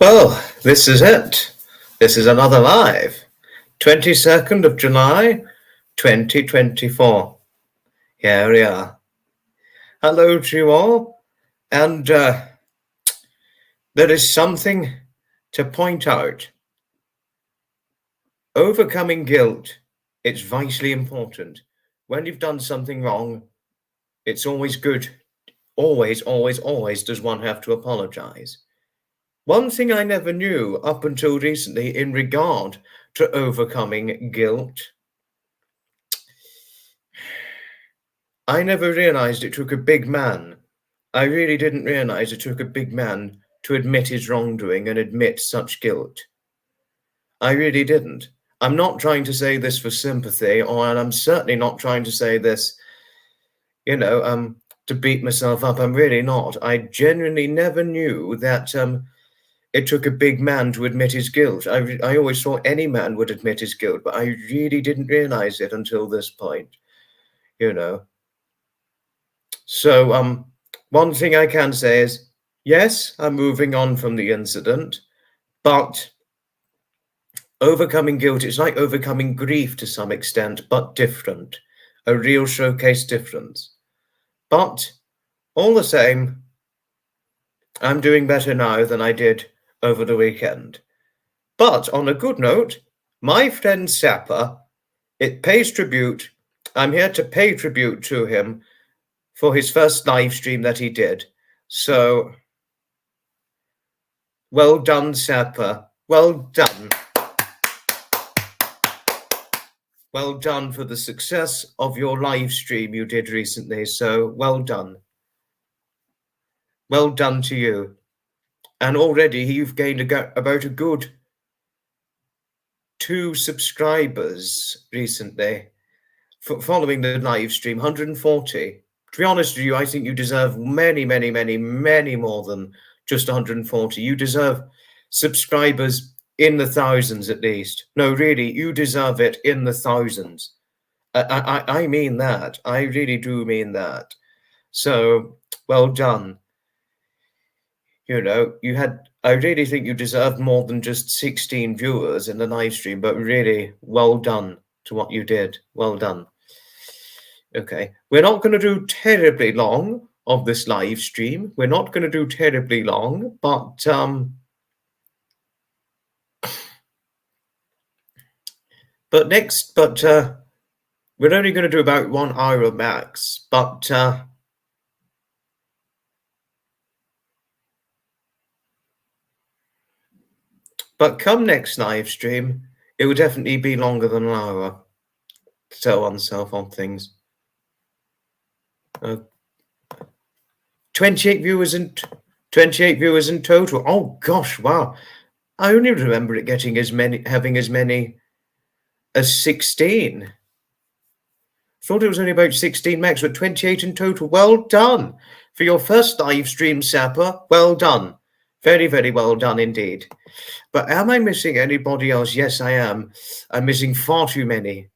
Well, this is it. This is another live. 22nd of July, 2024. Here we are. Hello to you all. And there is something to point out. Overcoming guilt, it's vitally important. When you've done something wrong, it's always good. Always does one have to apologize. One thing I never knew up until recently in regard to overcoming guilt, I never realized it took a big man. I really didn't realize it took a big man to admit his wrongdoing and admit such guilt. I really didn't. I'm not trying to say this for sympathy, and I'm certainly not trying to say this, to beat myself up. I'm really not. I genuinely never knew that it took a big man to admit his guilt. I always thought any man would admit his guilt, but I really didn't realize it until this point, So, one thing I can say is, yes, I'm moving on from the incident, but overcoming guilt, it's like overcoming grief to some extent, but different. A real showcase difference. But all the same, I'm doing better now than I did over the weekend. But on a good note, my friend Sapper, it pays tribute. I'm here to pay tribute to him for his first live stream that he did. So, well done, Sapper. Well done. Well done for the success of your live stream you did recently. So, well done. Well done to you. And already you've gained about a good 2 subscribers recently following the live stream, 140. To be honest with you, I think you deserve many more than just 140. You deserve subscribers in the thousands at least. No, really, you deserve it in the thousands. I mean that. I really do mean that. So, well done. I really think you deserved more than just 16 viewers in the live stream, but really, well done to what you did. Well done. Okay, we're not going to do terribly long of this live stream. We're not going to do terribly long, but we're only going to do about 1 hour max. But come next live stream, it will definitely be longer than an hour. So on, so forth things. 28 viewers in total. Oh gosh, wow! I only remember it having as many as 16. Thought it was only about 16 max, but 28 in total. Well done for your first live stream, Sapper. Well done, very well done indeed. But am I missing anybody else? Yes, I am. I'm missing far too many.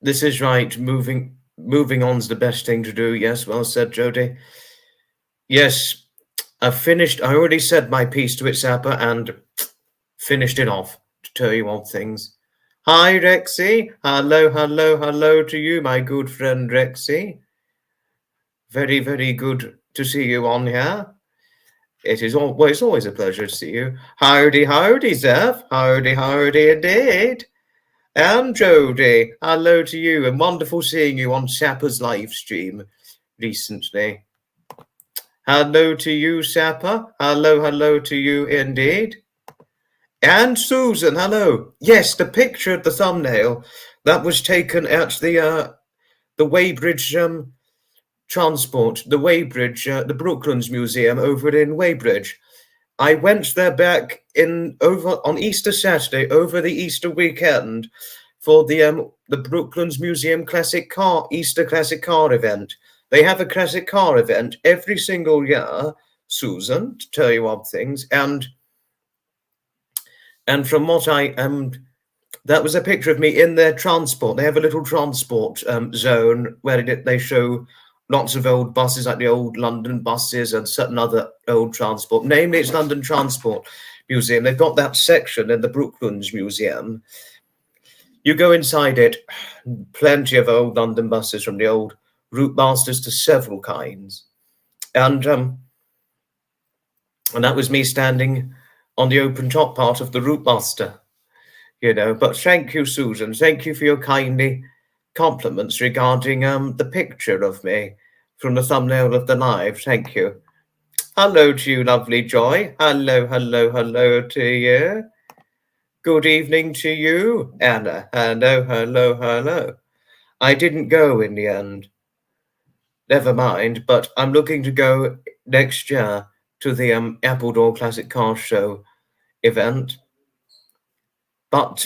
This is right. Moving on's the best thing to do. Yes, well said, Jody. Yes, I've finished. I already said my piece to it, Sapper, and finished it off to tell you all things. Hi, Rexy. Hello to you, my good friend Rexy. Very good to see you on here. It's always a pleasure to see you. Howdy, Zeph. Howdy indeed. And Jody, hello to you, and wonderful seeing you on Sapper's live stream recently. Hello to you, Sapper. Hello to you indeed. And Susan, hello. Yes, the picture at the thumbnail, that was taken at the Weybridge Transport, the Weybridge, the Brooklands Museum over in Weybridge. I went there back on Easter Saturday, over the Easter weekend, for the Brooklands Museum Easter Classic Car event. They have a classic car event every single year, Susan, to tell you odd things, and from what That was a picture of me in their transport. They have a little transport zone where they show lots of old buses, like the old London buses and certain other old transport. Namely, it's London Transport Museum. They've got that section in the Brooklands Museum. You go inside it, plenty of old London buses, from the old route masters to several kinds. And that was me standing on the open top part of the route master. But thank you, Susan. Thank you for your kindly compliments regarding the picture of me from the thumbnail of the live. Thank you. Hello to you, lovely Joy. Hello, hello, hello to you. Good evening to you, Anna. Hello, hello, hello. I didn't go in the end. Never mind, but I'm looking to go next year to the Appledore Classic Car Show event. But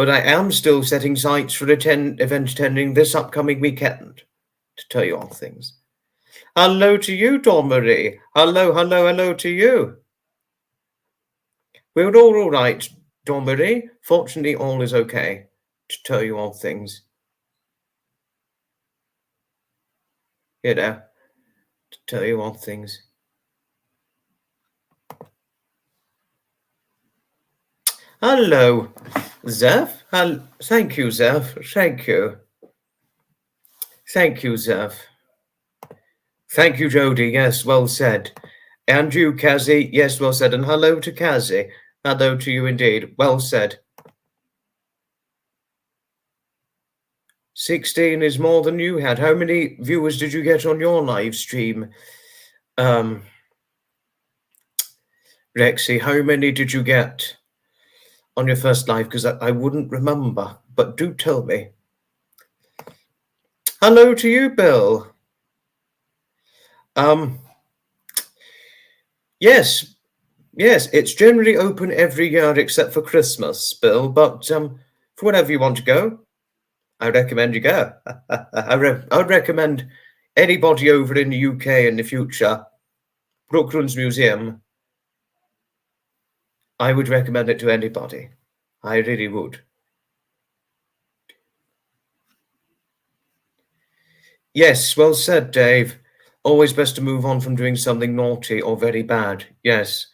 I am still setting sights for event attending this upcoming weekend, to tell you all things. Hello to you, Dawn Marie. Hello, hello, hello to you. We're all right, Dawn Marie. Fortunately, all is okay, to tell you all things. To tell you all things. Hello, Zeph. Thank you, Zeph. Thank you. Thank you, Zeph. Thank you, Jodie. Yes, well said. And you, Kazzy. Yes, well said. And hello to Kazzy. Hello to you indeed. Well said. 16 is more than you had. How many viewers did you get on your live stream? Rexy, how many did you get on your first live? Because I wouldn't remember, but do tell me. Hello to you, Bill. Yes, it's generally open every year except for Christmas, Bill, but for whenever you want to go, I recommend you go. I would recommend anybody over in the UK in the future, Brooklands Museum, I would recommend it to anybody. I really would. Yes, well said, Dave. Always best to move on from doing something naughty or very bad. Yes.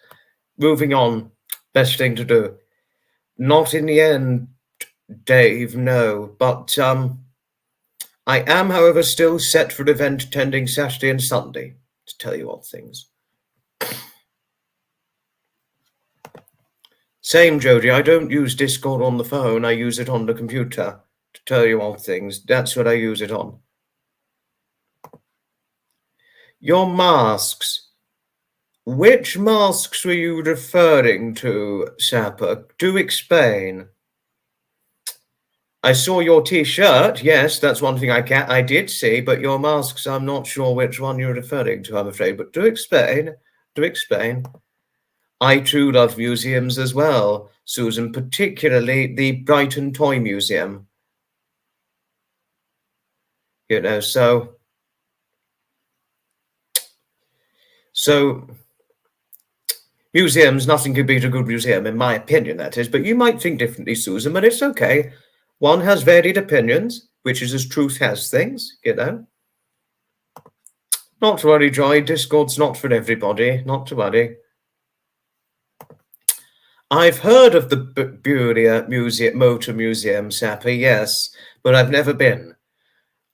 Moving on, best thing to do. Not in the end, Dave, no. But I am, however, still set for event attending Saturday and Sunday, to tell you all things. Same, Jodie. I don't use Discord on the phone. I use it on the computer, to tell you all things. That's what I use it on. Your masks. Which masks were you referring to, Sapper? Do explain. I saw your T-shirt. Yes, that's one thing I did see, but your masks, I'm not sure which one you're referring to, I'm afraid. But do explain. Do explain. I too love museums as well, Susan, particularly the Brighton Toy Museum. So museums, nothing could beat a good museum, in my opinion, that is. But you might think differently, Susan, but it's okay. One has varied opinions, which is as truth has things, Not to worry, Joy. Discord's not for everybody. Not to worry. I've heard of the Buria Motor Museum, Sapper, yes, but I've never been.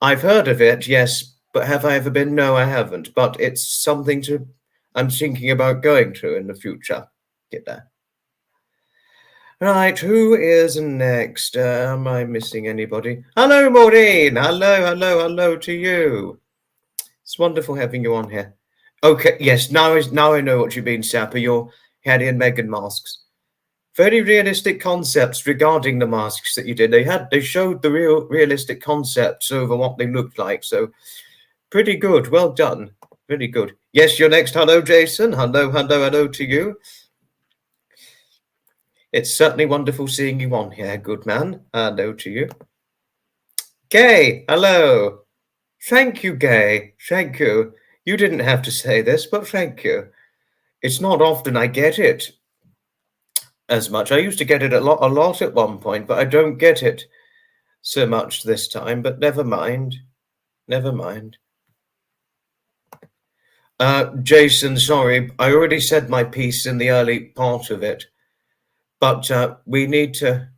I've heard of it, yes, but have I ever been? No, I haven't. But it's something I'm thinking about going to in the future. Right, who is next? Am I missing anybody? Hello, Maureen. Hello to you. It's wonderful having you on here. Okay, yes, now I know what you mean, Sapper. Your Harry and Meghan masks. Very realistic concepts regarding the masks that you did. They showed the realistic concepts over what they looked like. So pretty good. Well done. Really good. Yes, you're next. Hello, Jason. Hello to you. It's certainly wonderful seeing you on here, good man. Hello to you. Gay, hello. Thank you, Gay. Thank you. You didn't have to say this, but thank you. It's not often I get it. as much. I used to get it a lot at one point, but I don't get it so much this time. But never mind. Never mind. Jason, sorry, I already said my piece in the early part of it, but we need to.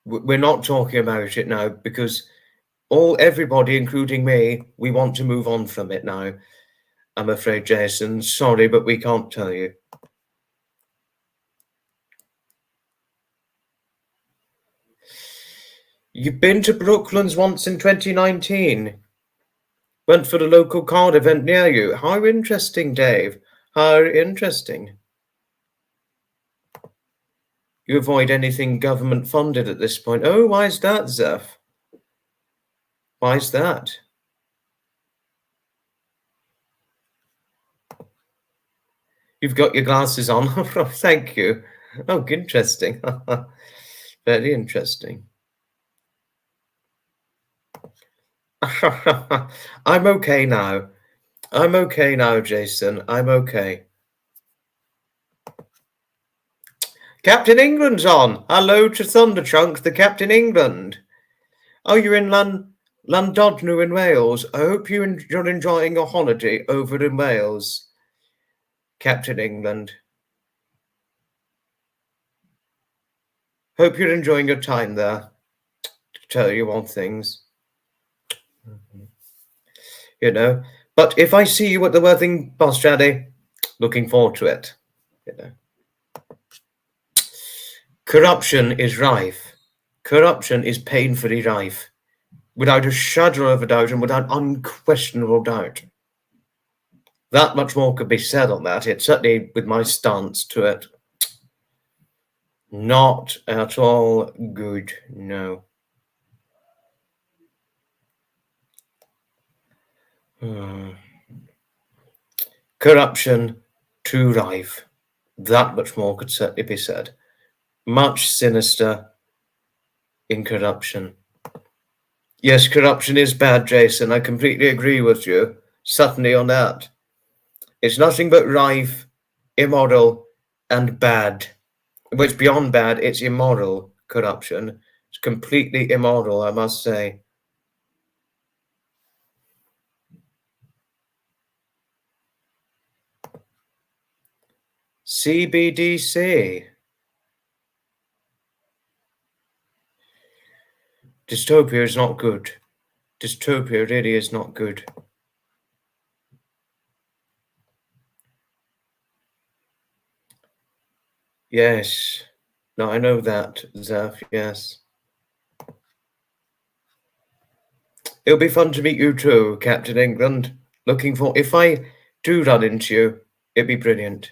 We're not talking about it now because everybody, including me, we want to move on from it now. I'm afraid, Jason. Sorry, but we can't tell you. You've been to Brooklands once in 2019. Went for the local card event near you. How interesting, Dave. How interesting. You avoid anything government funded at this point. Oh, why is that, Zeph? Why is that? You've got your glasses on. Thank you. Oh, interesting. Very interesting. I'm okay now. I'm okay now, Jason. I'm okay. Captain England's on. Hello to Thunderchunk, the Captain England. Oh, you're in Llandudno in Wales. I hope you're enjoying your holiday over in Wales, Captain England. Hope you're enjoying your time there, to tell you on things. You know. But if I see you at the Worthing Boss Daddy, looking forward to it. You know. Corruption is rife. Corruption is painfully rife. Without a shadow of a doubt and without unquestionable doubt. That much more could be said on that. It's certainly with my stance to it. Not at all good, no. Corruption too rife. That much more could certainly be said. Much sinister in corruption. Yes, corruption is bad, Jason. I completely agree with you. Certainly on that. It's nothing but rife, immoral, and bad. But it's beyond bad, it's immoral, corruption. It's completely immoral, I must say. CBDC. Dystopia is not good. Dystopia really is not good. Yes. No, I know that, Zeph, yes. It'll be fun to meet you too, Captain England. Looking for... If I do run into you, it'd be brilliant.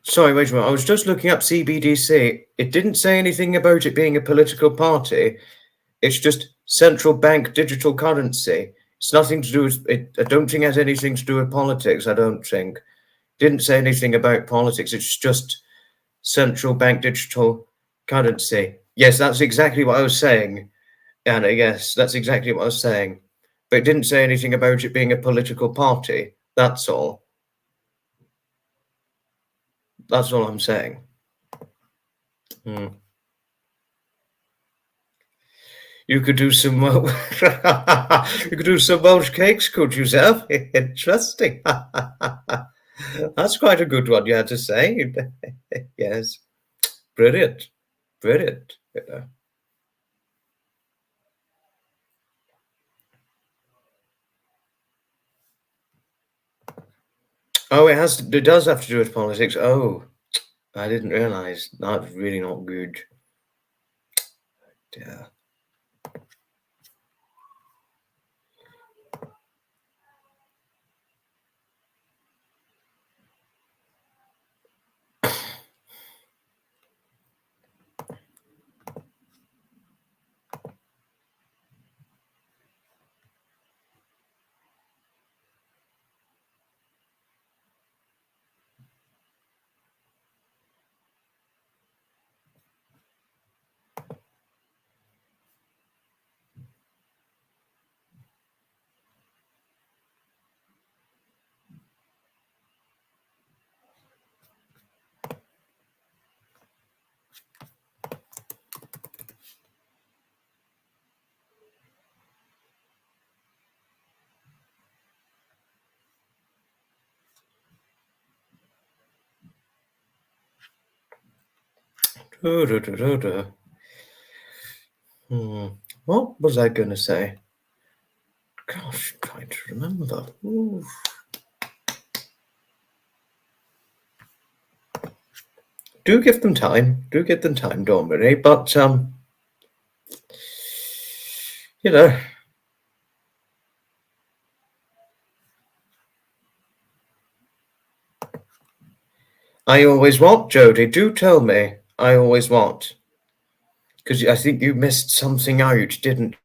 Sorry, wait a minute. I was just looking up CBDC. It didn't say anything about it being a political party. It's just central bank digital currency. It's nothing to do with it. I don't think it has anything to do with politics. I don't think. Didn't say anything about politics. It's just central bank digital currency. Yes, that's exactly what I was saying, Anna. Yes, that's exactly what I was saying. But it didn't say anything about it being a political party. That's all. That's all I'm saying. You could do some you could do some Welsh cakes, could you, Zeph? Interesting. That's quite a good one you had to say. Yes. Brilliant. Brilliant. Yeah. Oh, it does have to do with politics. Oh, I didn't realise. That's really not good. Yeah. Du, du, du, du, du. Hmm. What was I going to say? Gosh, trying to remember. Ooh. Do give them time. Do give them time, don't worry. But you know, I always want, Jodie. Do tell me. I always want. Because I think you missed something out, didn't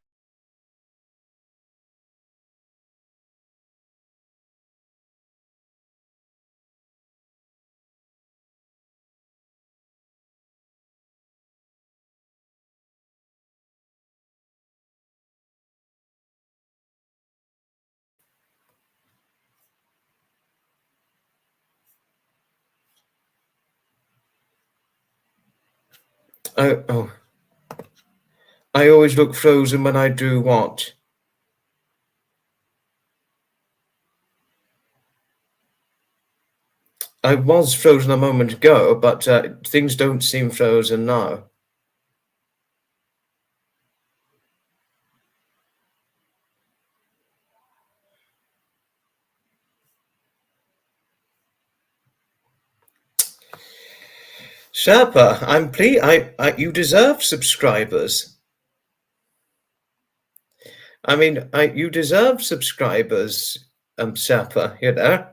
oh, I always look frozen when I do what? I was frozen a moment ago, but things don't seem frozen now. Sapper, I'm pleased. You deserve subscribers. I mean, you deserve subscribers, Sapper. You know,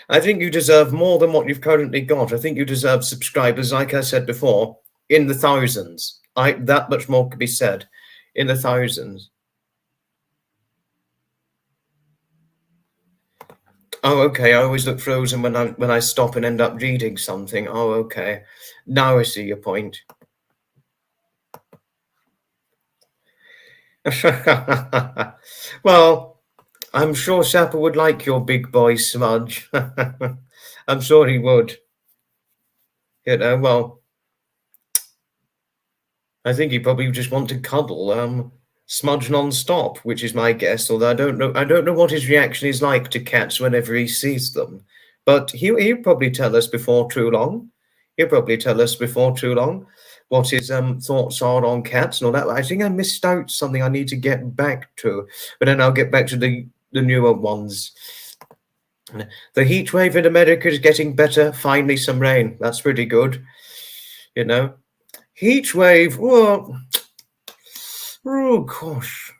I think you deserve more than what you've currently got. I think you deserve subscribers, like I said before, in the thousands. That much more could be said, in the thousands. Oh, okay. I always look frozen when I stop and end up reading something. Oh, okay. Now I see your point. Well, I'm sure Sapper would like your big boy smudge. I'm sure he would. You know, well, I think he probably just want to cuddle Smudge non-stop, which is my guess. Although I don't know what his reaction is like to cats whenever he sees them. But he'll probably tell us before too long. He'll probably tell us before too long what his thoughts are on cats and all that. I think I missed out something I need to get back to, but then I'll get back to the newer ones. The heat wave in America is getting better. Finally, some rain. That's pretty good. You know, heat wave. Well, oh gosh.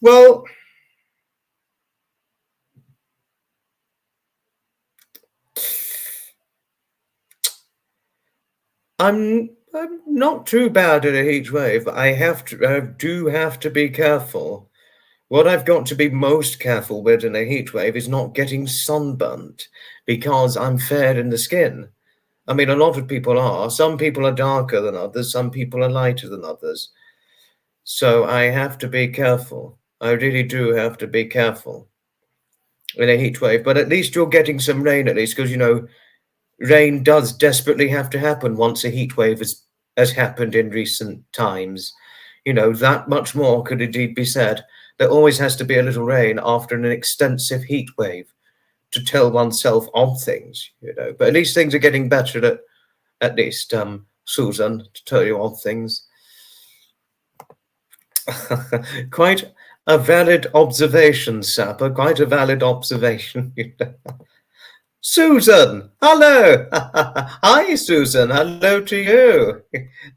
Well, I'm not too bad at a heat wave. I do have to be careful. What I've got to be most careful with in a heat wave is not getting sunburnt because I'm fair in the skin. I mean, a lot of people are. Some people are darker than others. Some people are lighter than others. So I have to be careful. I really do have to be careful in a heat wave. But at least you're getting some rain, at least, because rain does desperately have to happen once a heat wave has happened in recent times. That much more could indeed be said. There always has to be a little rain after an extensive heat wave to tell oneself of things. But at least things are getting better at least, Susan, to tell you of things. Quite a valid observation, Sapper. Quite a valid observation. Susan, hello. Hi, Susan. Hello to you.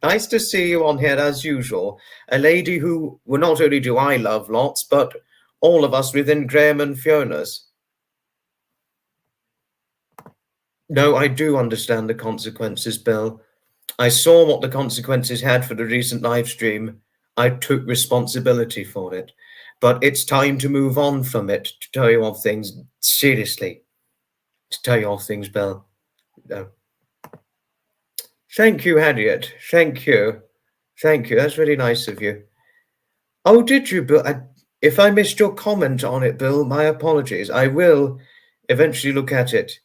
Nice to see you on here as usual. A lady who, well, not only do I love lots, but all of us within Graham and Fiona's. No, I do understand the consequences, Bill. I saw what the consequences had for the recent live stream. I took responsibility for it. But it's time to move on from it, to tell you of things. Seriously, to tell you of things, Bill. No. Thank you, Harriet. Thank you. Thank you. That's really nice of you. Oh, did you, Bill? If I missed your comment on it, Bill, my apologies. I will eventually look at it.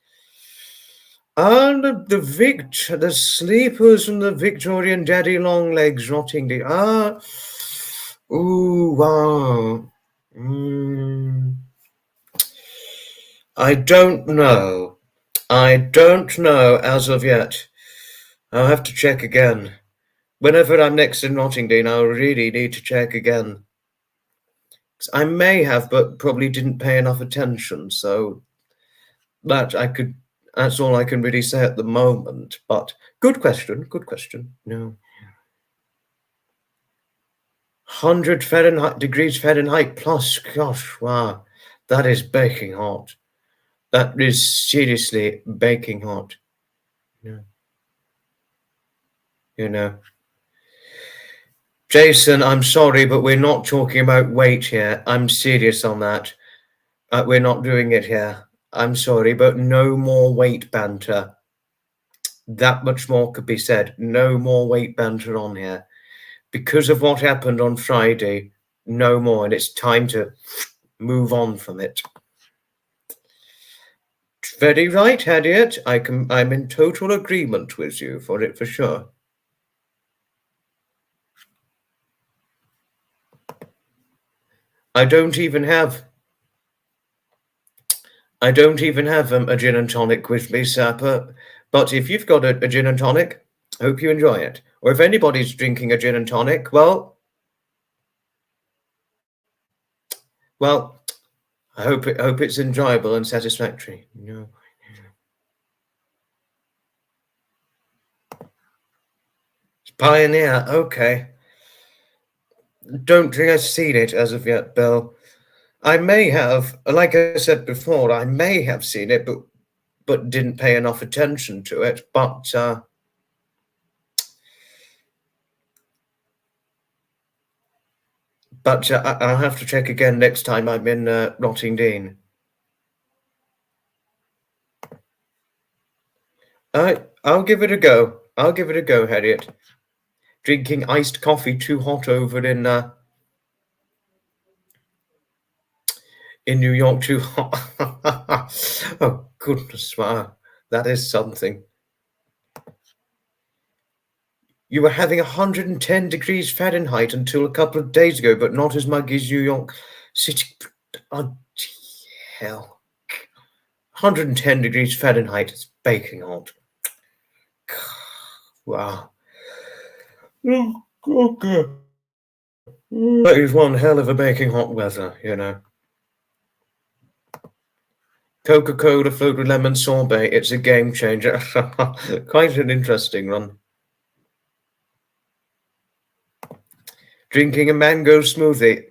And the sleepers from the Victorian Daddy Longlegs rotting. Ooh, wow. I don't know. I don't know as of yet. I'll have to check again. Whenever I'm next in Rottingdean, I'll really need to check again. 'Cause I may have, but probably didn't pay enough attention, so that's all I can really say at the moment. But good question, good question. No. 100 Fahrenheit degrees Fahrenheit plus. Gosh, wow. That is baking hot. That is seriously baking hot. Yeah. You know. Jason, I'm sorry, but we're not talking about weight here. I'm serious on that. We're not doing it here. I'm sorry, but no more weight banter. That much more could be said. No more weight banter on here. Because of what happened on Friday, no more. And it's time to move on from it. Very right, Harriet. I'm in total agreement with you for it for sure. I don't even have a gin and tonic with me, Sapper. But if you've got a gin and tonic, hope you enjoy it. Or if anybody's drinking a gin and tonic, well, I hope it's enjoyable and satisfactory. No. Pioneer, okay. Don't think I've seen it as of yet, Bill. I may have, like I said before, I may have seen it, but didn't pay enough attention to it. I'll have to check again next time I'm in Rottingdean. I'll give it a go. I'll give it a go, Harriet. Drinking iced coffee too hot over in New York too hot. Oh goodness, wow, that is something. You were having 110 degrees Fahrenheit until a couple of days ago, but not as muggy as New York City. Oh, hell. 110 degrees Fahrenheit is baking hot. Wow. Oh, okay. That is one hell of a baking hot weather, you know. Coca-Cola flavored with lemon sorbet. It's a game changer. Quite an interesting one. Drinking a mango smoothie.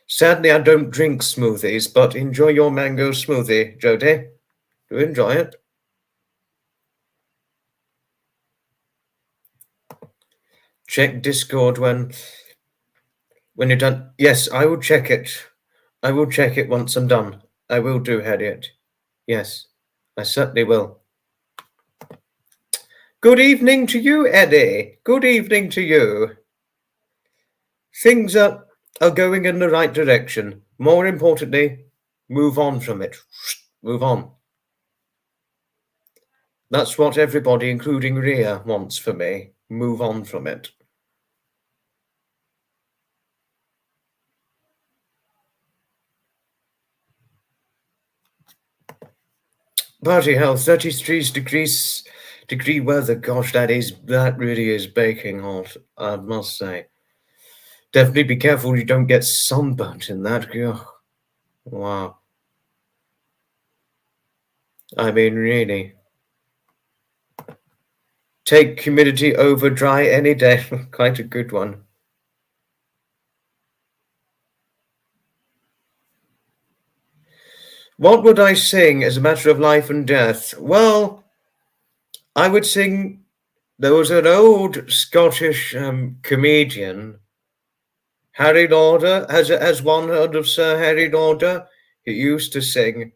Sadly, I don't drink smoothies, but enjoy your mango smoothie, Jody. Do enjoy it. Check Discord when you're done. Yes, I will check it. I will check it once I'm done. I will do, Harriet. Yes, I certainly will. Good evening to you, Eddie. Good evening to you. Things are going in the right direction. More importantly, move on from it. Move on. That's what everybody, including Ria, wants for me. Move on from it. Bloody hell, 33 degree weather. Gosh, that really is baking hot, I must say. Definitely be careful you don't get sunburnt in that. Ugh. Wow. I mean, really. Take humidity over dry any day. Quite a good one. What would I sing as a matter of life and death? Well, I would sing. There was an old Scottish comedian, Harry Lauder. Has one heard of Sir Harry Lauder? He used to sing,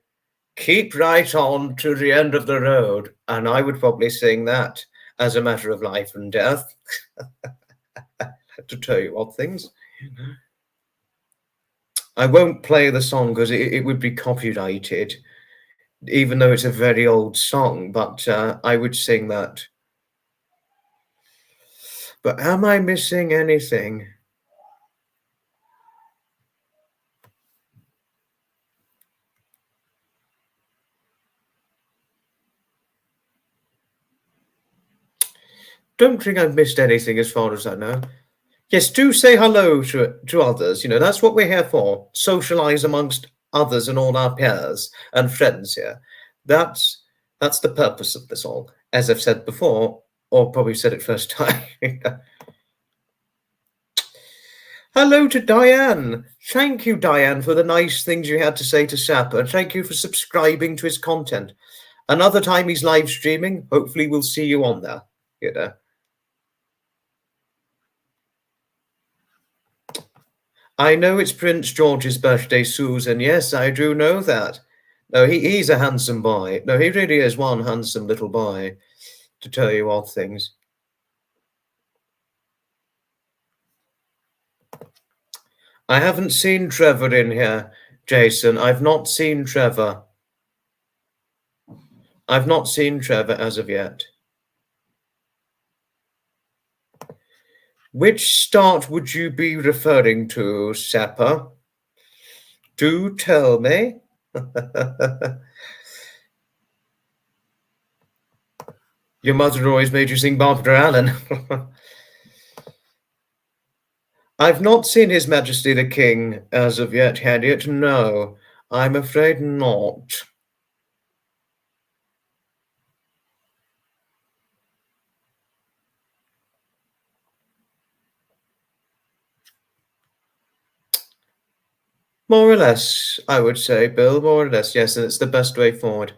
"Keep right on to the end of the road," and I would probably sing that as a matter of life and death. To tell you odd things. I won't play the song because it would be copyrighted, even though it's a very old song, but I would sing that. But am I missing anything? don't think I've missed anything as far as I know. Yes, do say hello to others. You know, that's what we're here for. Socialize amongst others and all our peers and friends here. That's that's the purpose of this all. As I've said before, or probably said it first time. Hello to Diane. Thank you, Diane, for the nice things you had to say to Sapper. Thank you for subscribing to his content. Another time he's live streaming, hopefully we'll see you on there. You know. I know it's Prince George's birthday, Susan. Yes, I do know that. No, he's a handsome boy. No, he really is one handsome little boy, to tell you odd things. I haven't seen Trevor in here, Jason. I've not seen Trevor. I've not seen Trevor as of yet. Which start would you be referring to, Sapper? Do tell me. Your mother always made you sing Barbara Allen. I've not seen His Majesty the King as of yet, Harriet. No, I'm afraid not. More or less, I would say, Bill. More or less, yes, and it's the best way forward.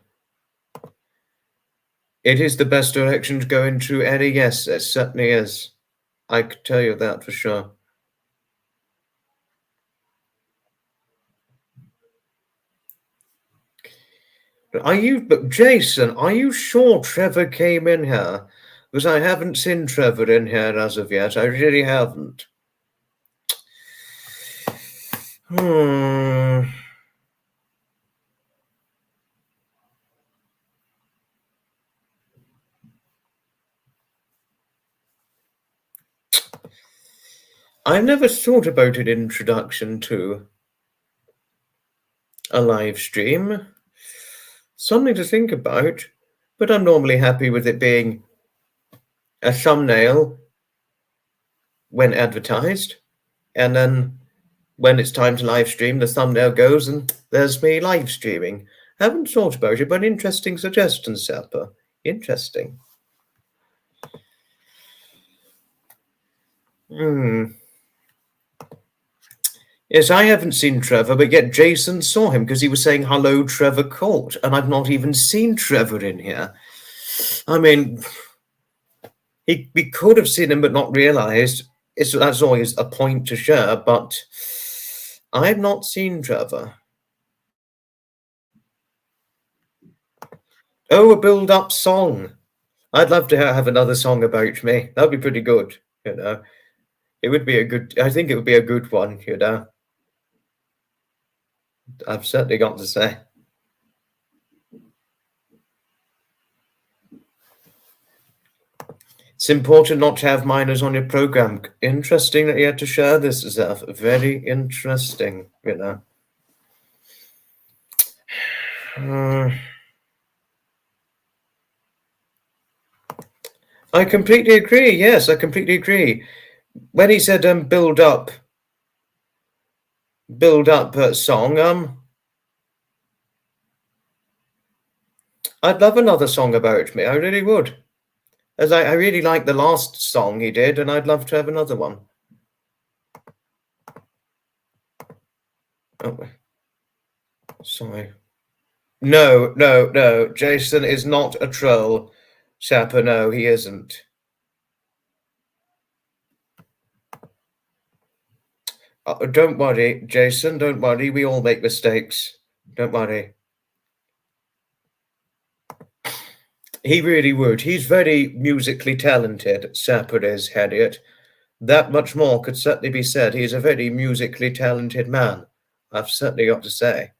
It is the best direction to go into, Eddie. Yes, it certainly is. I could tell you that for sure. But Jason, are you sure Trevor came in here? Because I haven't seen Trevor in here as of yet. I really haven't. I've never thought about an introduction to a live stream. Something to think about, but I'm normally happy with it being a thumbnail when advertised, and then when it's time to live stream, the thumbnail goes and there's me live streaming. Haven't thought about it, but interesting suggestion, Sapper. Interesting. Yes, I haven't seen Trevor, but yet Jason saw him because he was saying, hello, Trevor Court, and I've not even seen Trevor in here. I mean, we could have seen him but not realised. That's always a point to share, but I've not seen Trevor. Oh, a build-up song. I'd love to have another song about me. That'd be pretty good, you know. It would be I think it would be a good one, you know. I've certainly got to say. It's important not to have minors on your program. Interesting that you had to share this, Zeph. Very interesting, you know. I completely agree. Yes, I completely agree. When he said build up song, I'd love another song about me. I really would. As I really like the last song he did, and I'd love to have another one. Oh, sorry. No. Jason is not a troll. Sapper, no, he isn't. Don't worry, Jason, don't worry. We all make mistakes. Don't worry. He really would. He's very musically talented, Sapper is, Harriet. That much more could certainly be said. He's a very musically talented man. I've certainly got to say.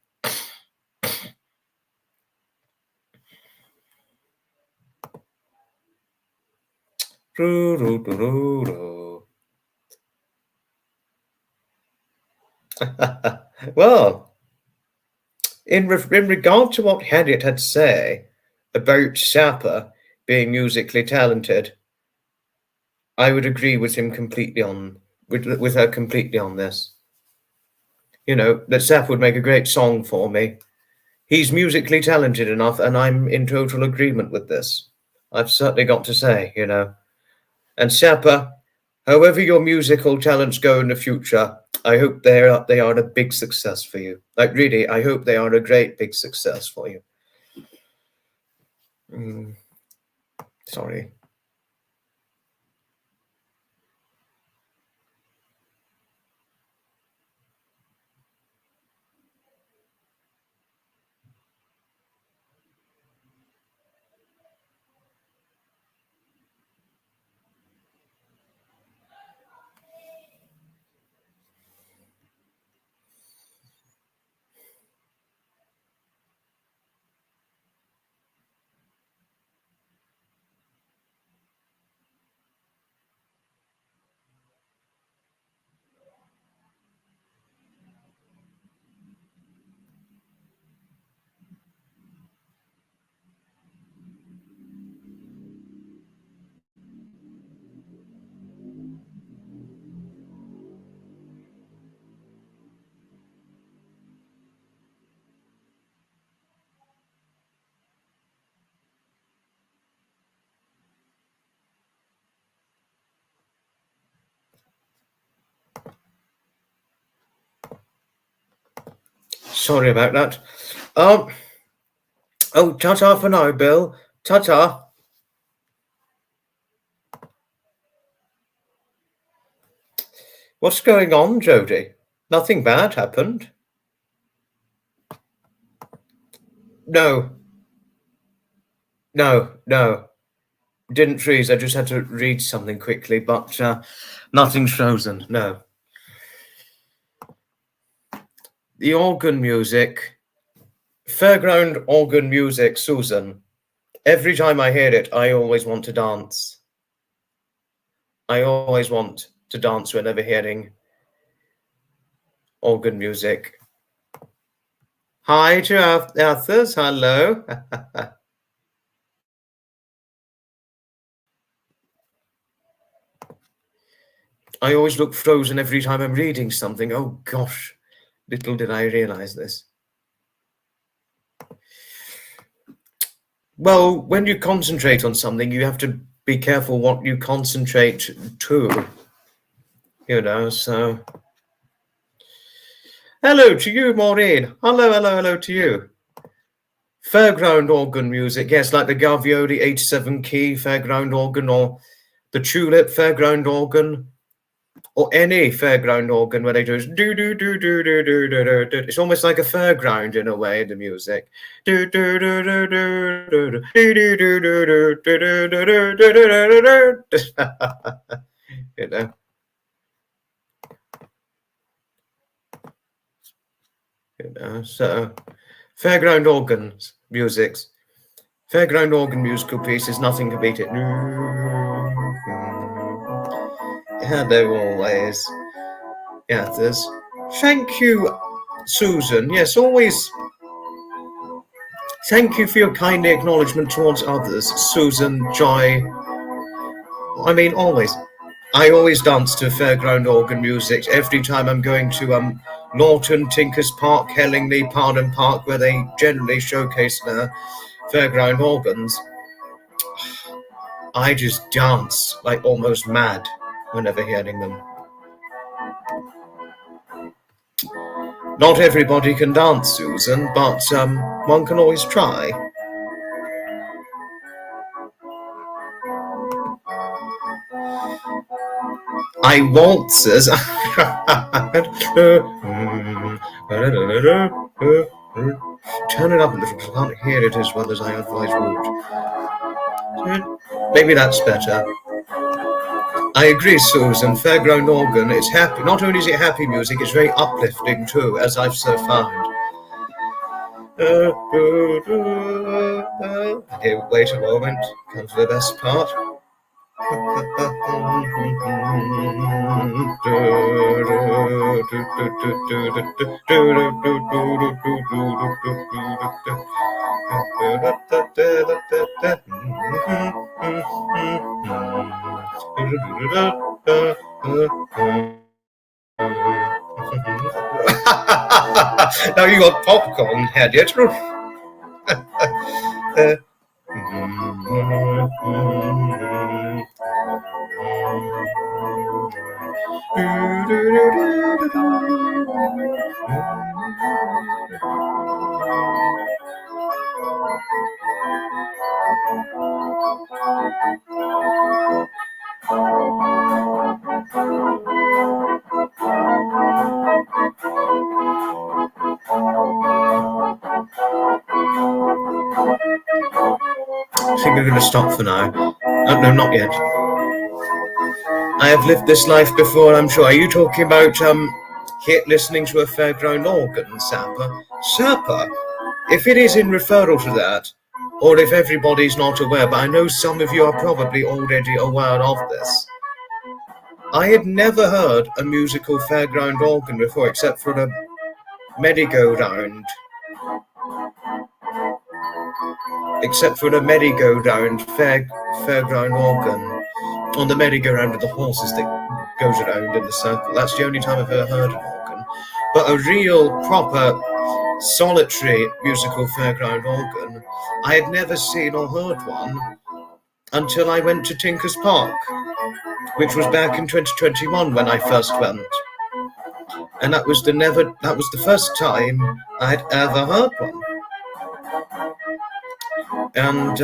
Well, in regard to what Harriet had to say about Sapper being musically talented, I would agree with him completely with her completely on this. You know, that Sapper would make a great song for me. He's musically talented enough, and I'm in total agreement with this. I've certainly got to say, you know. And Sapper, however your musical talents go in the future, I hope they are a big success for you. Like really, I hope they are a great big success for you. Sorry. Sorry about that. Oh, ta-ta for now, Bill. Ta-ta. What's going on, Jody? Nothing bad happened. No. No. Didn't freeze. I just had to read something quickly, but nothing's frozen. No. The organ music, Fairground organ music, Susan. Every time I hear it, I always want to dance. I always want to dance whenever hearing organ music. Hi to others. Hello. I always look frozen every time I'm reading something. Oh gosh, little did I realize this. Well, when you concentrate on something, you have to be careful what you concentrate to. You know, so. Hello to you, Maureen. Hello to you. Fairground organ music, yes, like the Gavioli 87 key fairground organ, or the Tulip fairground organ, or any fairground organ where they do do do do do do do do do. It's almost like a fairground in a way, the music. Do do do do do do do do do do do do do do do. You know. You know, so fairground organs musics. Fairground organ musical pieces, nothing can beat it. Hello always. Yeah, there's. Thank you, Susan. Yes, always. Thank you for your kind acknowledgement towards others, Susan, Joy. I mean, always. I always dance to fairground organ music every time I'm going to Norton, Tinkers Park, Hellingley, Pardon Park, where they generally showcase their fairground organs. I just dance like almost mad whenever hearing them. Not everybody can dance, Susan, but one can always try. I waltzes. Turn it up a little, because I can't hear it as well as I otherwise would. Maybe that's better. I agree, Susan. Fairground organ, it's happy. Not only is it happy music, it's very uplifting too, as I've so found. Okay, wait a moment. Comes the best part. Now you got popcorn head yet? I think we're going to stop for now. No, not yet. I have lived this life before, I'm sure. Are you talking about listening to a fairground organ, Sapper? Sapper? If it is in referral to that, or if everybody's not aware, but I know some of you are probably already aware of this. I had never heard a musical fairground organ before, except for a merry-go-round. Fairground organ on the merry-go-round with the horses that goes around in the circle. That's the only time I've ever heard an organ. But a real, proper, solitary musical fairground organ, I had never seen or heard one until I went to Tinker's Park, which was back in 2021 when I first went. And that was the first time I'd ever heard one. And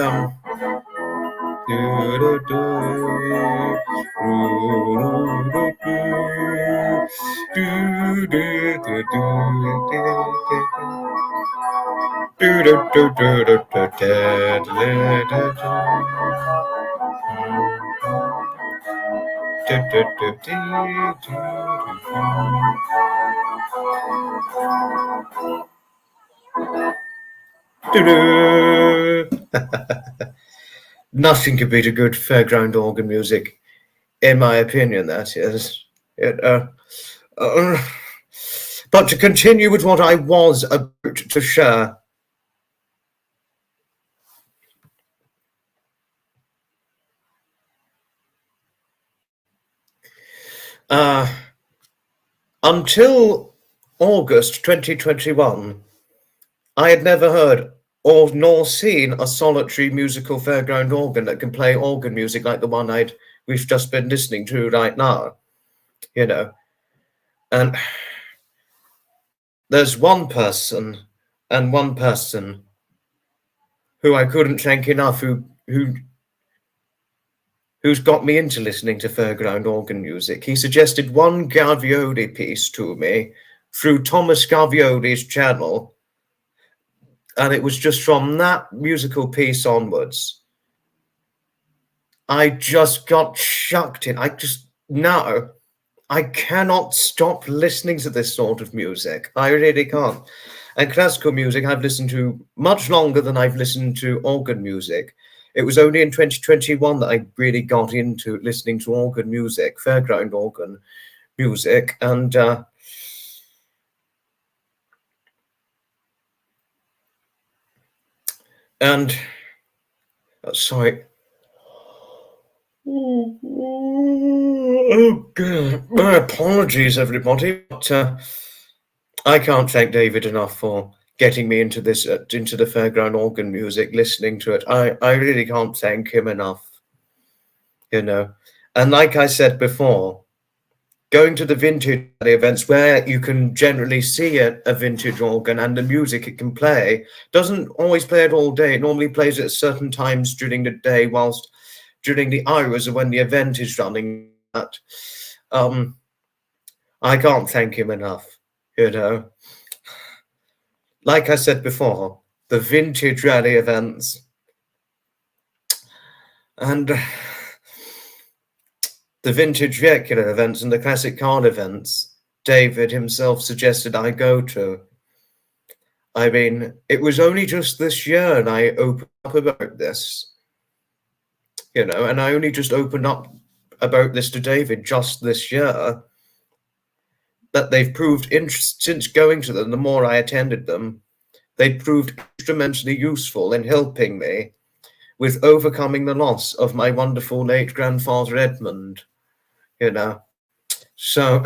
nothing could beat a good fairground organ music, in my opinion, that is. But to continue with what I was about to share. Until August 2021, I had never heard or nor seen a solitary musical fairground organ that can play organ music like the one we've just been listening to right now, And there's one person who I couldn't thank enough, who's got me into listening to fairground organ music. He suggested one Gavioli piece to me through Thomas Gavioli's channel, and it was just from that musical piece onwards, I just got chucked in. I cannot stop listening to this sort of music. I really can't. And classical music I've listened to much longer than I've listened to organ music. It was only in 2021 that I really got into listening to organ music, fairground organ music, and sorry. Oh God! My apologies, everybody. But I can't thank David enough for getting me into this, into the fairground organ music, listening to it. I really can't thank him enough. And like I said before, going to the vintage events where you can generally see a vintage organ and the music it can play doesn't always play it all day. It normally plays at certain times during the day, whilst during the hours of when the event is running. I can't thank him enough. Like I said before, the vintage rally events and the vintage vehicular events and the classic car events David himself suggested I go to. I mean, it was only just this year and I opened up about this, and I only just opened up about this to David just this year, that they've proved since going to them, the more I attended them, they proved instrumentally useful in helping me with overcoming the loss of my wonderful late grandfather Edmund, you know. So,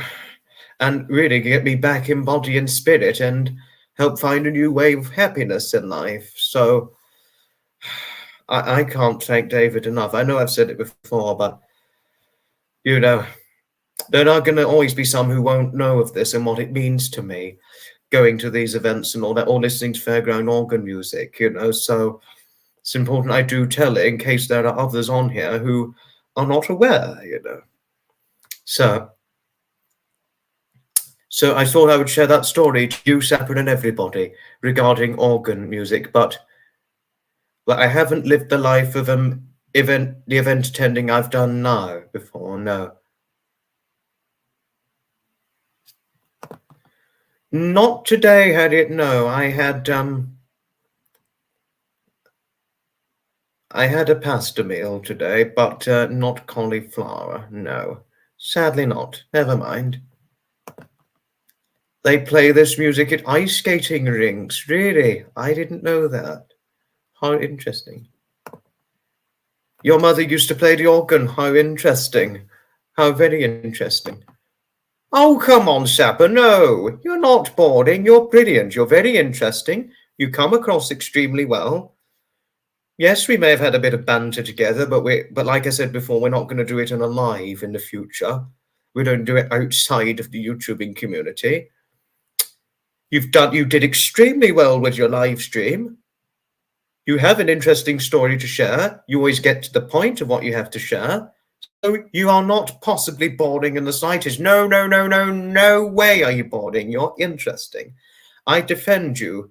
and really get me back in body and spirit and help find a new way of happiness in life. So, I can't thank David enough. I know I've said it before, but, you know, there are going to always be some who won't know of this and what it means to me, going to these events and all that, or listening to Fairground organ music, you know. So it's important I do tell it in case there are others on here who are not aware, you know. So I thought I would share that story to you, Sapper, and everybody regarding organ music, but I haven't lived the life of the event attending I've done now before, no. Not today, Harriet, no. I had a pasta meal today, but not cauliflower, no. Sadly not. Never mind. They play this music at ice skating rinks. Really? I didn't know that. How interesting. Your mother used to play the organ. How interesting. How very interesting. Oh, come on, Sapper. No, you're not boring. You're brilliant. You're very interesting. You come across extremely well. Yes, we may have had a bit of banter together, but like I said before, we're not going to do it on a live in the future. We don't do it outside of the YouTubing community. You did extremely well with your live stream. You have an interesting story to share. You always get to the point of what you have to share. So you are not possibly boring in the slightest. No, no, no, no, no way are you boring. You're interesting. I defend you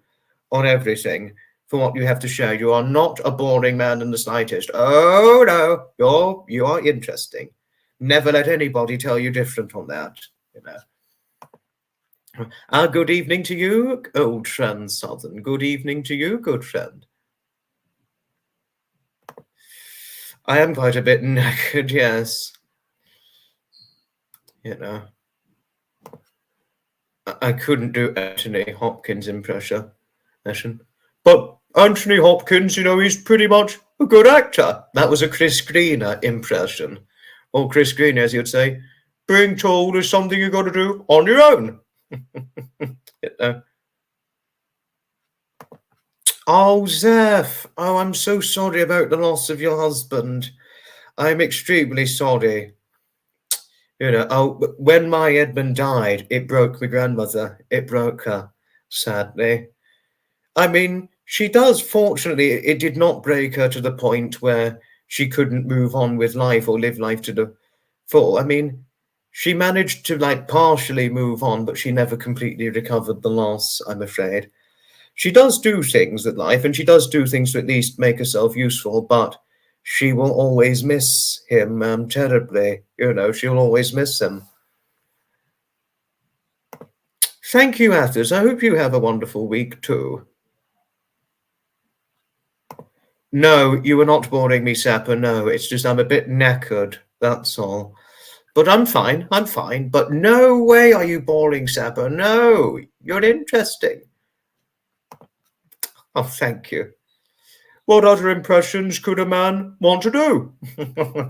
on everything for what you have to share. You are not a boring man in the slightest. Oh no, you are interesting. Never let anybody tell you different on that. You know. Good evening to you, old friend Southern. Good evening to you, good friend. I am quite a bit knackered, yes. You know, I couldn't do Anthony Hopkins' impression. But Anthony Hopkins, you know, he's pretty much a good actor. That was a Chris Greener impression. Or Chris Greener, as you'd say, being told is something you got to do on your own. You know. Oh, Zeph. Oh, I'm so sorry about the loss of your husband. I'm extremely sorry. You know, when my Edmund died, it broke my grandmother. It broke her, sadly. I mean, she does, fortunately, it did not break her to the point where she couldn't move on with life or live life to the full. I mean, she managed to, like, partially move on, but she never completely recovered the loss, I'm afraid. She does do things with life, and she does do things to at least make herself useful, but she will always miss him terribly. You know, she'll always miss him. Thank you, Athers. I hope you have a wonderful week too. No, you were not boring me, Sapper. No, it's just I'm a bit knackered. That's all. But I'm fine. I'm fine. But no way are you boring, Sapper. No, you're interesting. Oh, thank you. What other impressions could a man want to do?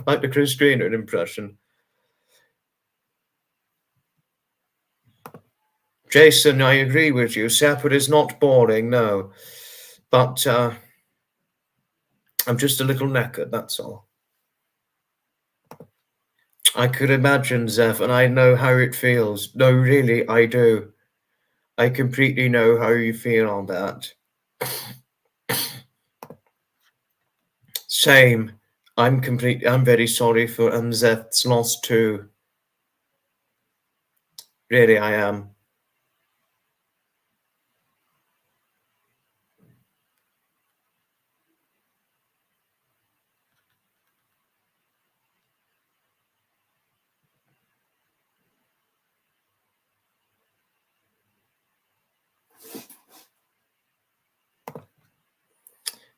Like the Chris Greener impression. Jason, I agree with you. Sapper is not boring, no. But I'm just a little knackered, that's all. I could imagine, Zeph, and I know how it feels. No, really, I do. I completely know how you feel on that. Same. I'm very sorry for Zeph's loss too. Really, I am.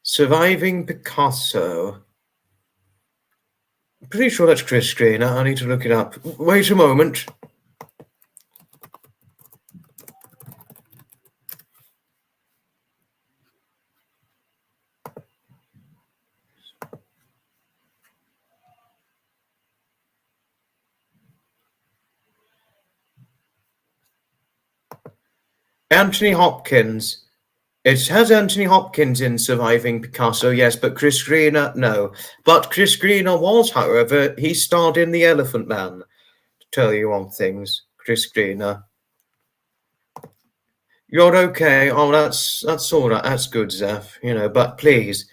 Surviving Picasso. I'm pretty sure that's Chris Greener. I need to look it up. Wait a moment. Anthony Hopkins. It has Anthony Hopkins in Surviving Picasso, yes, but Chris Greener, no. But Chris Greener was, however, he starred in The Elephant Man, to tell you on things. Chris Greener. You're okay. Oh, that's all right. That's good, Zeph. You know, but please,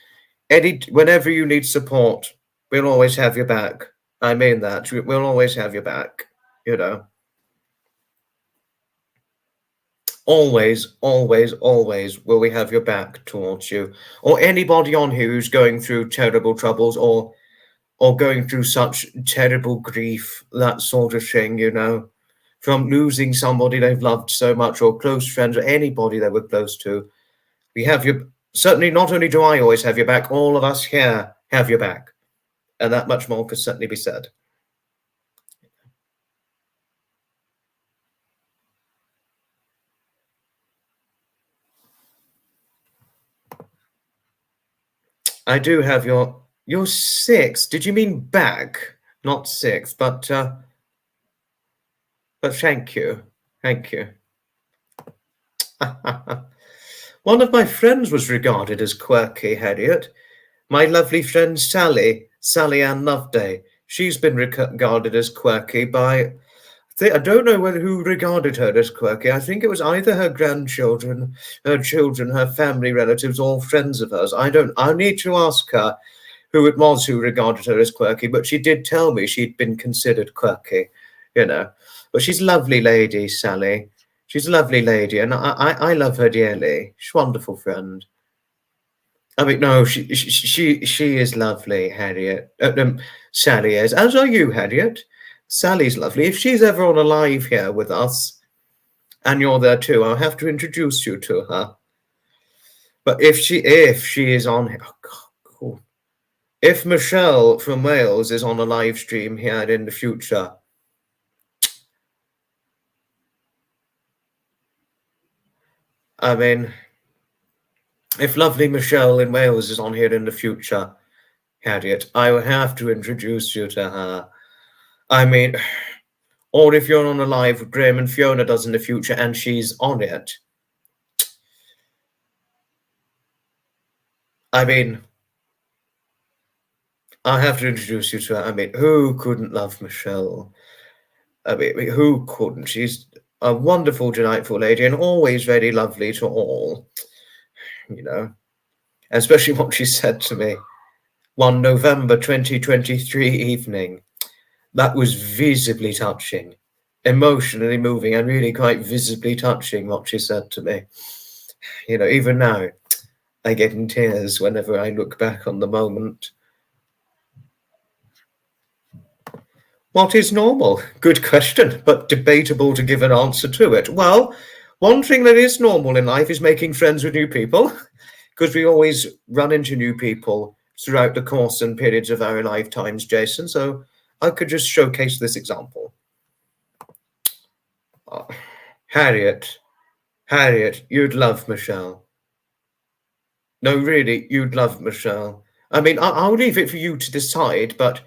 whenever you need support, we'll always have your back. I mean that. We'll always have your back. You know. Always, always, always will we have your back towards you. Or anybody on here who's going through terrible troubles or going through such terrible grief, that sort of thing, you know. From losing somebody they've loved so much, or close friends, or anybody they were close to. We have your certainly. Not only do I always have your back, all of us here have your back, and that much more could certainly be said. I do have your six. Did you mean back, not six? But thank you. One of my friends was regarded as quirky, Harriet. My lovely friend Sally Ann Loveday. She's been regarded as quirky by. I don't know who regarded her as quirky. I think it was either her grandchildren, her children, her family relatives, or friends of hers. I don't. I'll need to ask her who it was who regarded her as quirky, but she did tell me she'd been considered quirky, you know. But she's a lovely lady, Sally. She's a lovely lady, and I love her dearly. She's a wonderful friend. I mean, no, she is lovely, Harriet. Sally is, as are you, Harriet. Sally's lovely. If she's ever on a live here with us, and you're there too, I'll have to introduce you to her. But if she is on here, oh God, cool. If Michelle from Wales is on a live stream here in the future, I mean, if lovely Michelle in Wales is on here in the future, Harriet, I will have to introduce you to her. I mean, or if you're on a live with Graham and Fiona does in the future and she's on it. I mean, I have to introduce you to her. I mean, who couldn't love Michelle? I mean, who couldn't? She's a wonderful, delightful lady and always very lovely to all, you know, especially what she said to me one November 2023 evening. That was visibly touching, emotionally moving, and really quite visibly touching what she said to me. You know, even now, I get in tears whenever I look back on the moment. What is normal? Good question, but debatable to give an answer to it. Well, one thing that is normal in life is making friends with new people, because we always run into new people throughout the course and periods of our lifetimes, Jason. So I could just showcase this example. Harriet, you'd love Michelle. No, really, you'd love Michelle. I mean, I'll leave it for you to decide, but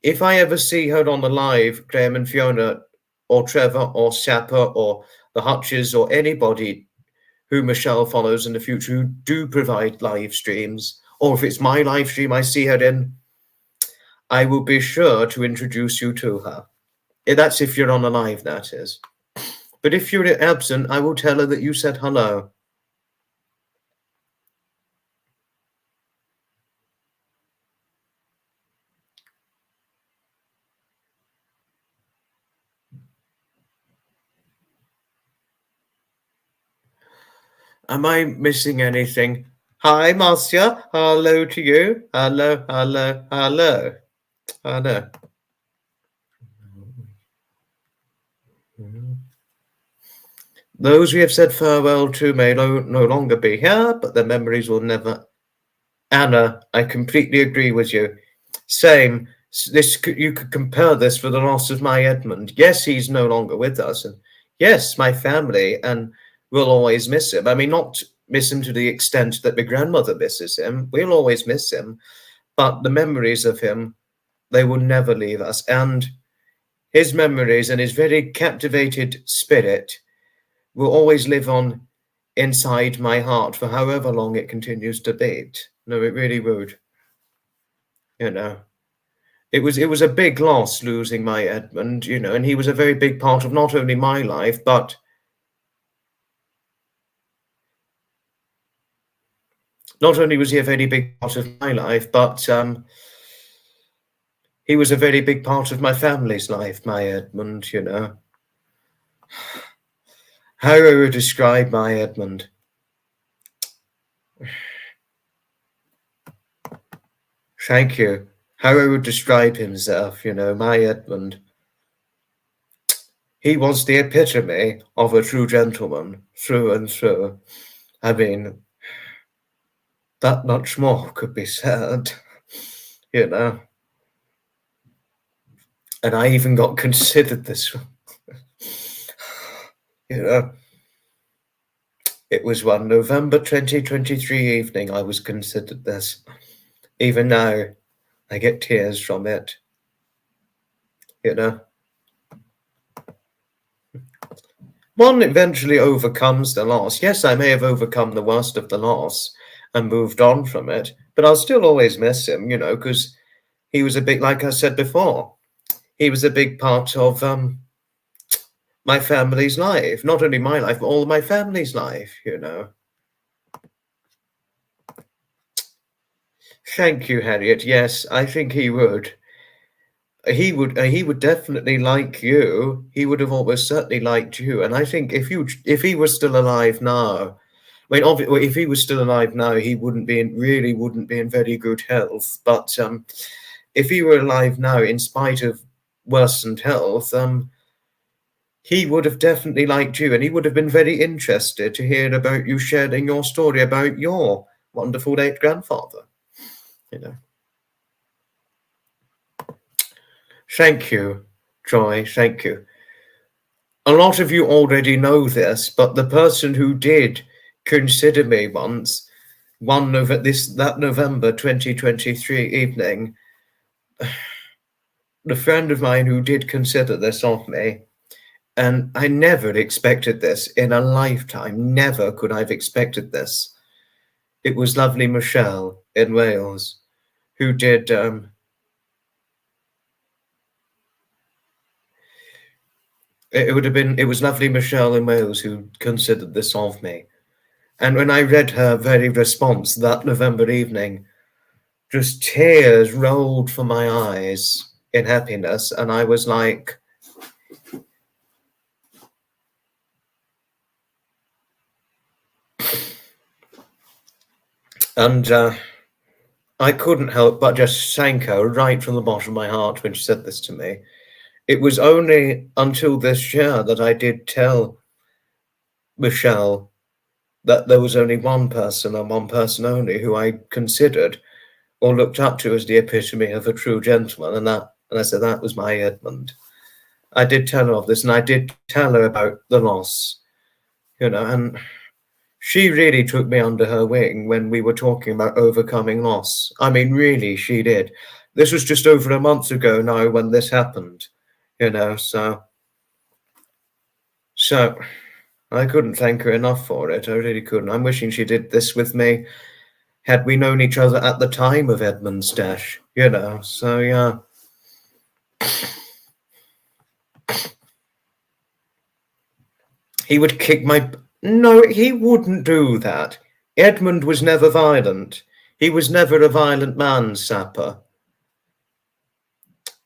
if I ever see her on the live, Graham and Fiona, or Trevor, or Sapper, or the Hutches, or anybody who Michelle follows in the future who do provide live streams, or if it's my live stream I see her in, I will be sure to introduce you to her. That's if you're on a live, that is. But if you're absent, I will tell her that you said hello. Am I missing anything? Hi, Marcia. Hello to you. Hello, hello, hello. Hello. Those we have said farewell to may no longer be here, but their memories will never. Anna, I completely agree with you. Same. You could compare this with the loss of my Edmund. Yes, he's no longer with us, and yes, my family, and we'll always miss him. I mean, not miss him to the extent that my grandmother misses him. We'll always miss him, but the memories of him, they will never leave us. And his memories and his very captivated spirit will always live on inside my heart for however long it continues to beat. No, it really would. You know, it was a big loss losing my Edmund, and he was a very big part of not only my life, but not only was he a very big part of my life, but he was a very big part of my family's life, my Edmund. How I would describe my Edmund. Thank you. How I would describe himself, my Edmund. He was the epitome of a true gentleman, through and through. I mean, that much more could be said, And I even got considered this. It was one November 2023 evening I was considered this. Even now, I get tears from it. One eventually overcomes the loss. Yes, I may have overcome the worst of the loss and moved on from it, but I'll still always miss him, because he was a big, like I said before, he was a big part of my family's life. Not only my life, but all of my family's life, Thank you, Harriet. Yes, I think he would. He would definitely like you. He would have almost certainly liked you. And I think if he was still alive now, I mean, obviously, if he was still alive now, he wouldn't be in very good health. But if he were alive now, in spite of worsened health, he would have definitely liked you, and he would have been very interested to hear about you sharing your story about your wonderful late grandfather. Thank you, Joy. Thank you. A lot of you already know this, but the person who did consider me once, that November 2023 evening, the friend of mine who did consider this of me, and I never expected this in a lifetime. Never could I have expected this. It was lovely Michelle in Wales who did. It was lovely Michelle in Wales who considered this of me. And when I read her very response that November evening, just tears rolled from my eyes in happiness. And I was like, and I couldn't help but just thank her right from the bottom of my heart when she said this to me. It was only until this year that I did tell Michelle that there was only one person and one person only who I considered or looked up to as the epitome of a true gentleman, and I said that was my Edmund. I did tell her of this, and I did tell her about the loss, and she really took me under her wing when we were talking about overcoming loss. I mean, really, she did. This was just over a month ago now when this happened, so I couldn't thank her enough for it. I really couldn't. I'm wishing she did this with me had we known each other at the time of Edmund's death, so yeah. He would kick my... No, he wouldn't do that. Edmund was never violent. He was never a violent man, Sapper.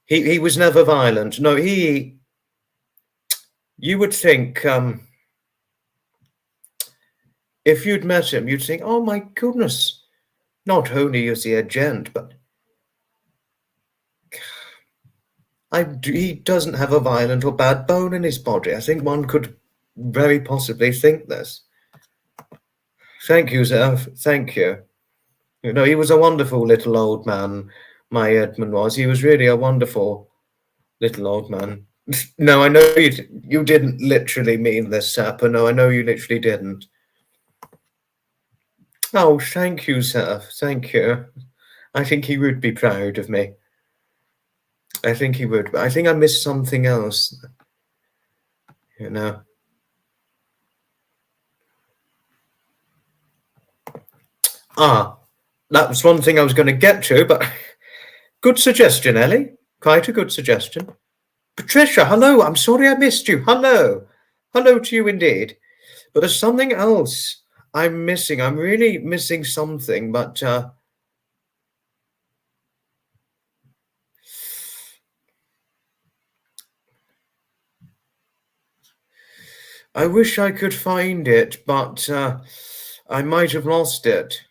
He was never violent. No, you would think, if you'd met him, you'd think, oh my goodness, not only is he a gent, but he doesn't have a violent or bad bone in his body. I think one could very possibly think this. Thank you, sir. Thank you. He was a wonderful little old man, my Edmund was. He was really a wonderful little old man. No, I know you didn't literally mean this, Sapper. No, I know you literally didn't. Oh, thank you, sir. Thank you. I think he would be proud of me. I think he would. But I think I missed something else. Ah, that was one thing I was going to get to, but good suggestion, Ellie. Quite a good suggestion. Patricia, hello. I'm sorry I missed you. Hello. Hello to you indeed. But there's something else I'm missing. I'm really missing something, but I wish I could find it, but I might have lost it.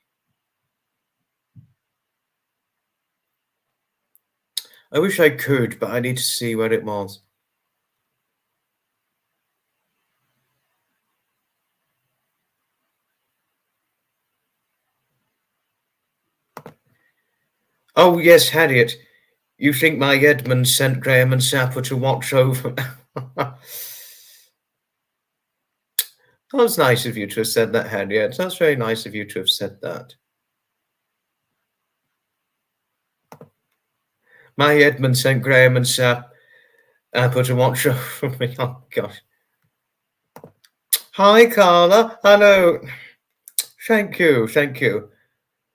I wish I could, but I need to see where it was. Oh, yes, Harriet. You think my Edmund sent Graham and Sapper to watch over? That's nice of you to have said that, Harriet. That's very nice of you to have said that. My Edmund sent Graham and Sapper to watch over me. Oh, gosh. Hi, Carla. Hello. Thank you. Thank you.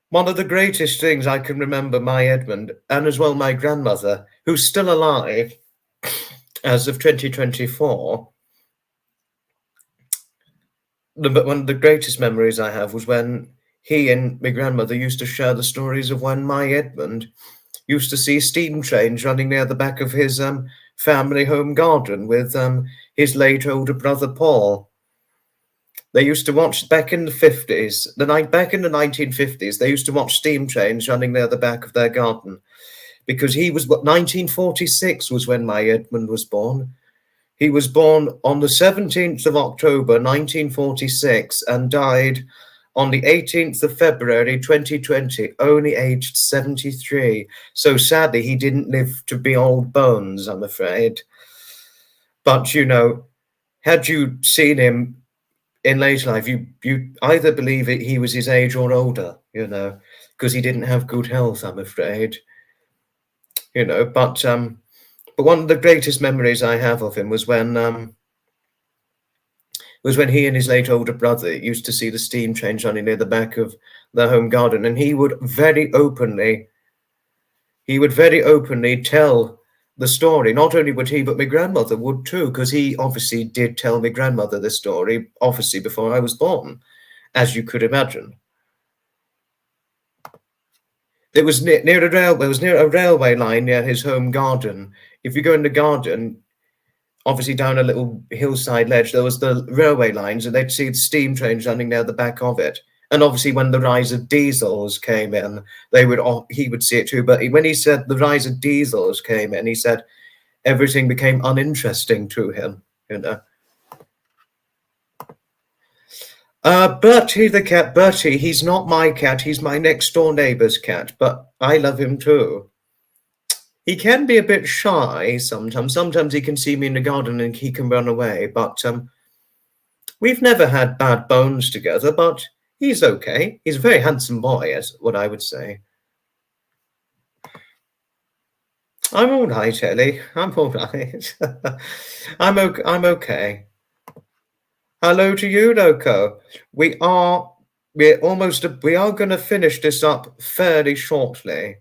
One of the greatest things I can remember my Edmund, and as well my grandmother, who's still alive as of 2024, but one of the greatest memories I have was when he and my grandmother used to share the stories of when my Edmund used to see steam trains running near the back of his family home garden with his late older brother Paul. They used to watch back in the 50s, back in the 1950s, they used to watch steam trains running near the back of their garden because he was, 1946 was when my Edmund was born. He was born on the 17th of October, 1946, and died on the 18th of February, 2020, only aged 73. So sadly, he didn't live to be old bones, I'm afraid. But, had you seen him in later life, you either believe he was his age or older, because he didn't have good health, I'm afraid. But one of the greatest memories I have of him was when he and his late older brother used to see the steam train running near the back of their home garden, and he would very openly tell the story. Not only would he, but my grandmother would too, because he obviously did tell my grandmother the story, obviously before I was born, as you could imagine. It was near a railway. It was near a railway line near his home garden. If you go in the garden, obviously down a little hillside ledge, there was the railway lines, and they'd see the steam trains running near the back of it. And obviously, when the rise of diesels came in, he would see it too. But when he said the rise of diesels came in, he said everything became uninteresting to him. Bertie the cat, Bertie, he's not my cat, he's my next door neighbour's cat, but I love him too. He can be a bit shy sometimes. Sometimes he can see me in the garden and he can run away, but we've never had bad bones together, but he's okay. He's a very handsome boy, is what I would say. I'm all right, Ellie. I'm all right. I'm okay. Hello to you, Loco. We are going to finish this up fairly shortly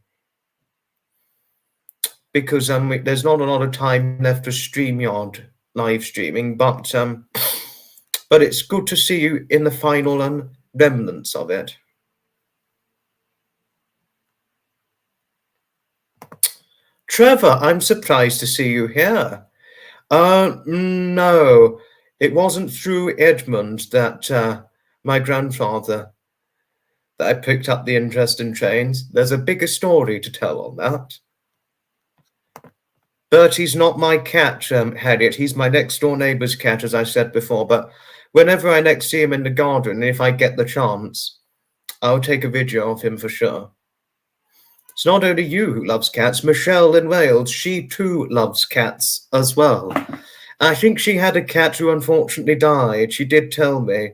because there's not a lot of time left for StreamYard live streaming, but it's good to see you in the final remnants of it. Trevor, I'm surprised to see you here. No, it wasn't through Edmund that my grandfather that I picked up the interest in trains. There's a bigger story to tell on that. Bertie's not my cat, Harriet. He's my next door neighbour's cat, as I said before. But whenever I next see him in the garden, if I get the chance, I'll take a video of him for sure. It's not only you who loves cats. Michelle in Wales, she too loves cats as well. I think she had a cat who unfortunately died. She did tell me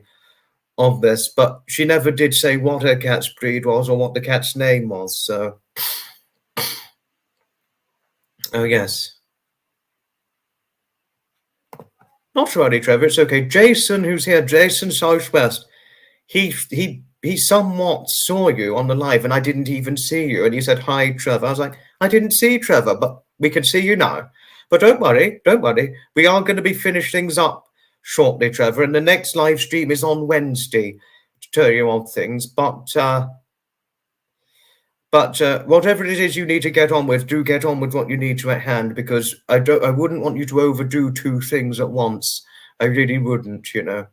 of this, but she never did say what her cat's breed was or what the cat's name was. So, oh yes. Not to worry, Trevor. It's okay. Jason, who's here? Jason Southwest. He he somewhat saw you on the live, and I didn't even see you. And he said, "Hi, Trevor." I was like, "I didn't see Trevor, but we can see you now. But don't worry, don't worry. We are going to be finishing things up shortly, Trevor. And the next live stream is on Wednesday to tell you on things. But whatever it is you need to get on with, do get on with what you need to at hand, because I wouldn't want you to overdo two things at once. I really wouldn't, you know.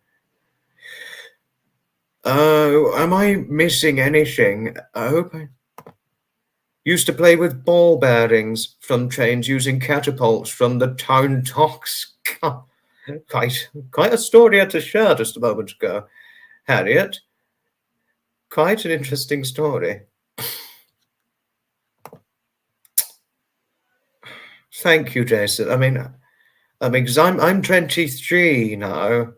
Am I missing anything? I hope I used to play with ball bearings from trains using catapults from the town docks. Quite a story to share just a moment ago, Harriet. Quite an interesting story. Thank you, Jason. I mean, because I'm 23 now.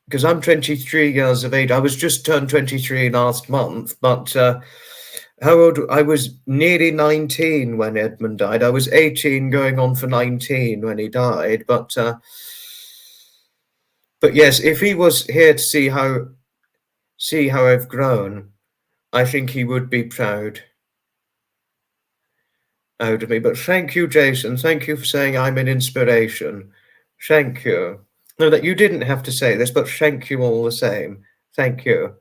Because I'm 23 years of age. I was just turned 23 last month, but how old? I was nearly 19 when Edmund died. I was 18 going on for 19 when he died. But yes, if he was here to see how I've grown, I think he would be proud out of me. But thank you, Jason. Thank you for saying I'm an inspiration. Thank you. No, that you didn't have to say this, but thank you all the same. Thank you.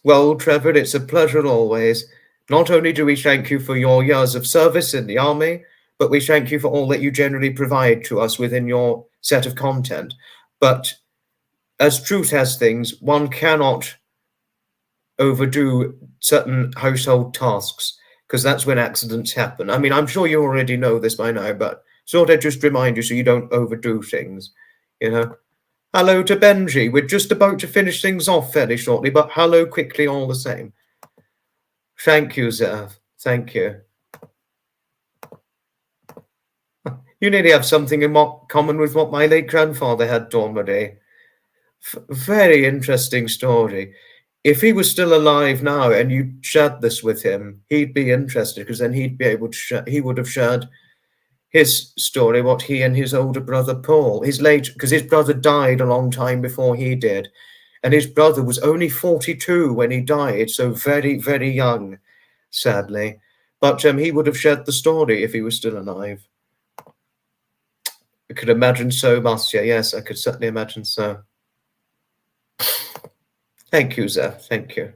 Well, Trevor, it's a pleasure always. Not only do we thank you for your years of service in the army, but we thank you for all that you generally provide to us within your set of content. But as truth has things, one cannot overdo certain household tasks, because that's when accidents happen. I mean, I'm sure you already know this by now, but sort of just remind you so you don't overdo things, you know. Hello to Benji. We're just about to finish things off fairly shortly, but hello quickly all the same. Thank you, Zev. Thank you. You nearly have something in common with what my late grandfather had, Dawn Marie. Very interesting story. If he was still alive now and you shared this with him, he'd be interested, because then he'd be able to he would have shared his story, what he and his older brother Paul, because his brother died a long time before he did, and his brother was only 42 when he died, so very, very young, sadly. But he would have shared the story if he was still alive. I could imagine so, Marcia. Yes, I could certainly imagine so. Thank you, Zeph. Thank you.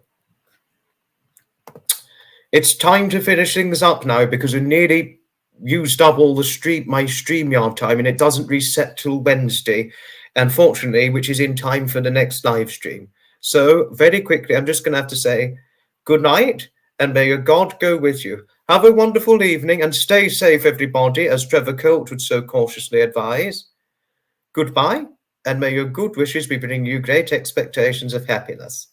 It's time to finish things up now, because we nearly used up all the my StreamYard time, and it doesn't reset till Wednesday, unfortunately, which is in time for the next live stream. So very quickly, I'm just going to have to say good night, and may your God go with you. Have a wonderful evening and stay safe, everybody, as Trevor Colt would so cautiously advise. Goodbye, and may your good wishes be bringing you great expectations of happiness.